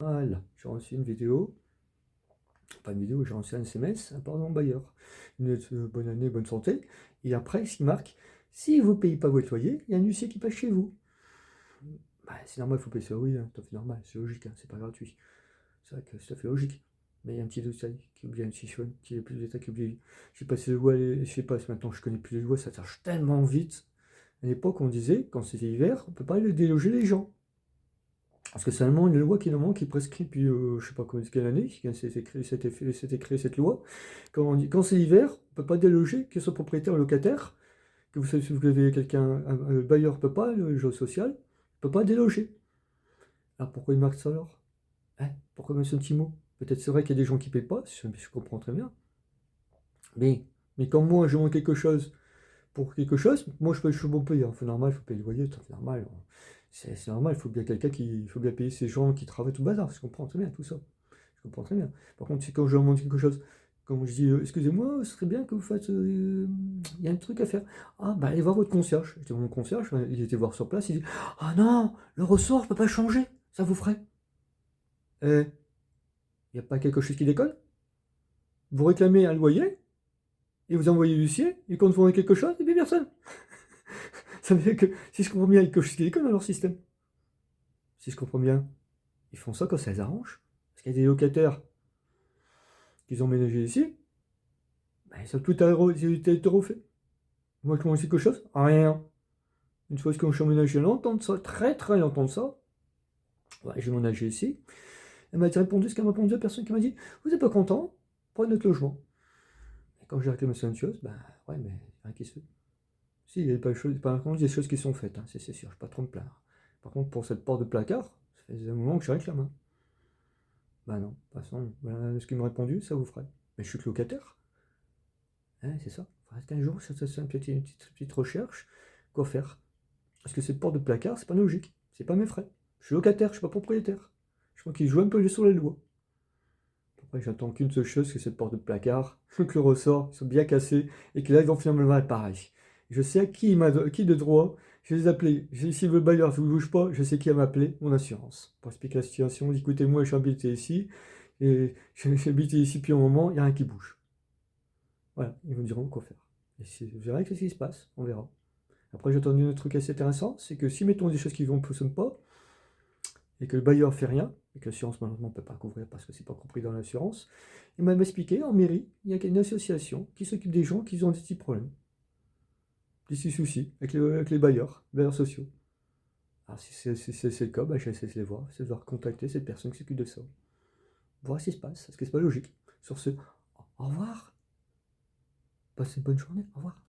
Voilà, j'ai reçu une vidéo, pas une vidéo, j'ai reçu un SMS, pardon, bailleur. Une lettre, bonne année, bonne santé. Et après, ce qui marque, si vous ne payez pas votre loyer, il y a un huissier qui passe chez vous. Bah, c'est normal, il faut payer ça, oui, hein, tout à fait normal, c'est logique, hein, c'est pas gratuit. C'est vrai que c'est tout à fait logique. Mais il y a un petit détail qui oublie, un petit chouette, qui est plus de détails qui oublie. Je sais pas si les lois, je sais pas, si maintenant je connais plus les lois, ça charge tellement vite. À l'époque, on disait, quand c'était hiver, on peut pas aller déloger les gens. Parce que c'est seulement une loi qui, normalement, qui prescrit depuis, je sais pas quelle année, quand c'était créé cette loi. Quand, on dit, quand c'est hiver, on peut pas déloger, que ce soit propriétaire ou locataire, que vous savez, si vous avez quelqu'un, un bailleur peut pas, le logement social, peut pas déloger. Alors pourquoi il marque ça alors? Hein? Pourquoi même ce petit mot? Peut-être c'est vrai qu'il y a des gens qui payent pas, je comprends très bien. Mais, mais quand moi je demande quelque chose pour quelque chose, moi je suis bon payeur. C'est normal, il faut payer le loyer, c'est normal. C'est normal, il faut bien quelqu'un qui. Il faut bien payer ces gens qui travaillent tout le bazar. Je comprends très bien tout ça. Je comprends très bien. Par contre, si quand je demande quelque chose, quand je dis excusez-moi, ce serait bien que vous fassiez. Il y a un truc à faire. Ah bah allez voir votre concierge. J'étais voir mon concierge, il était voir sur place, il dit ah non, le ressort, je peux pas changer, ça vous ferait. Il n'y a pas quelque chose qui déconne? Vous réclamez un loyer, et vous envoyez l'huissier, et quand vous avez quelque chose, il n'y a personne. Ça veut dire que, si je comprends bien, il y a quelque chose qui déconne dans leur système. Si je comprends bien, ils font ça quand ça les arrange. Parce qu'il y a des locataires qui ont emménagé ici, ben, ils ont tout été refait. Moi, comment c'est quelque chose? Rien. Une fois que je suis emménagé, longtemps de ça, très très longtemps de ça, ouais, j'ai emménagé ici, elle m'a répondu ce qu'elle m'a répondu à la personne qui m'a dit vous n'êtes pas content? Prenez notre logement. Et quand j'ai réclamé certaines choses, ben ouais, mais rien qui se fait. Si, il y a pas de choses, par contre, il y a des choses qui sont faites, hein, c'est sûr, je ne vais pas trop me plaindre. Par contre, pour cette porte de placard, ça fait des moments que je réclame. Hein. Bah non, de toute façon, voilà ce qu'ils m'ont répondu, ça vous ferait. Mais je suis que locataire. Hein, c'est ça. Il reste 15 jours, ça c'est une petite recherche. Quoi faire? Parce que cette porte de placard, c'est pas logique. C'est pas mes frais. Je suis locataire, je suis pas propriétaire. Je crois qu'ils jouent un peu sur les lois. Après, j'attends qu'une seule chose, que cette porte de placard, que le ressort soit bien cassé, et que là, ils vont finir le mal pareil. Je sais à qui de droit, je vais les appeler. Si le bailleur ne bouge pas, je sais qui à m'appeler, mon assurance. Pour expliquer la situation, écoutez, moi, je suis habité ici, et j'ai habité ici depuis un moment, il n'y a rien qui bouge. Voilà, ils vous diront quoi faire. Et vous verrez ce qui se passe, on verra. Après, j'ai entendu un truc assez intéressant, c'est que si mettons des choses qui ne fonctionnent pas, et que le bailleur fait rien, et que l'assurance malheureusement ne peut pas couvrir parce que c'est pas compris dans l'assurance, il m'a expliqué en mairie, il y a une association qui s'occupe des gens qui ont des petits problèmes, des petits soucis avec les bailleurs sociaux. Alors si c'est le cas, bah, j'essaie de les voir, c'est de leur contacter cette personne qui s'occupe de ça. Voir ce qui se passe, parce que c'est pas logique. Sur ce, au revoir, passez une bonne journée, au revoir.